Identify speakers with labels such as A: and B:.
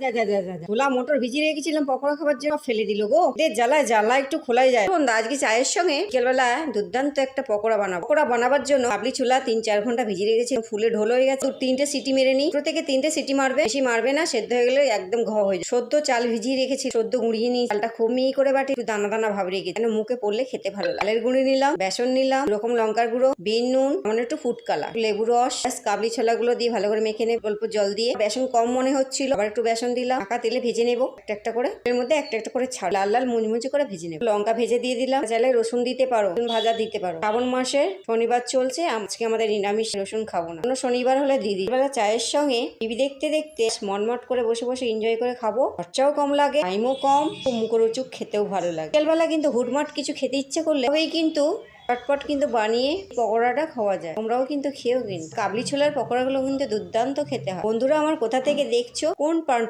A: যা যা যা যা যা। ছোলা মটর ভিজিয়ে রেখেছিলাম পকোড়া খাবার জন্য, ফেলে দিল গো। এদের জ্বালায় জ্বালা একটু খোলাই যায়। আজকে চায়ের সঙ্গে বিকেলবেলা দুর্দান্ত একটা পকোড়া বানাবো। পকোড়া বানাবার জন্য কাবলি ছোলা 3-4 ঘন্টা ভিজিয়ে রেখেছি, ফুলে ঢোল হয়ে গেছে। 3টে সিটি মেরে নিই, 2 থেকে 3টে সিটি মারবে, বেশি মারবে না, সেদ্ধ হয়ে গেলে একদম ঘ হয়ে যায়। সদ্য চাল ভিজিয়ে রেখেছি, সদ্য গুঁড়িয়ে নিই, চালটা খুব মিহি করে বাটি, একটু দানা দানা ভাব রেখেছি, যেন মুখে পড়লে খেতে ভালো লাগে। চালের গুঁড়ি নিলাম, বেসন নিলাম, এরকম লঙ্কার গুঁড়ো, বিন নুন, মানে একটু ফুড কালার, লেবু রস, কাবলি ছোলাগুলো দিয়ে ভালো করে মেখে নেব। অল্প জল দিয়ে, বেসন কম মনে হচ্ছিল, আবার একটু বেসন দিলাম, হালকা তেলে ভেজে নেবো একটা একটা করে। এর মধ্যে একটা একটা করে ছাড় লাল লাল মুচমুচি করে ভেজে নেবো। লঙ্কা ভেজে দিয়ে দিলাম, চাইলে রসুন দিতে পারো, রসুন ভাজা দিতে পারো। শ্রাবণ মাসের শনিবার চলছে, আজকে আমাদের নিরামিষ, রসুন খাবো না। কোনো শনিবার হলে দিদি বেলা চায়ের সঙ্গে টিভি দেখতে দেখতে মনমট করে বসে বসে এনজয় করে খাবো। খরচাও কম লাগে, টাইমও কম, খুব মুখরোচক, খেতেও ভালো লাগে। বিকেলবেলা কিন্তু হুটমাট কিছু খেতে ইচ্ছে করলে তবেই কিন্তু চটপট কিন্তু বানিয়ে পকোড়াটা খাওয়া যায়। তোমরাও কিন্তু খেয়েও, কিন্তু কাবলি ছোলার পকোড়াগুলো কিন্তু দুর্দান্ত খেতে হয়। বন্ধুরা আমার কোথা থেকে দেখছো, কোন প্রান্ত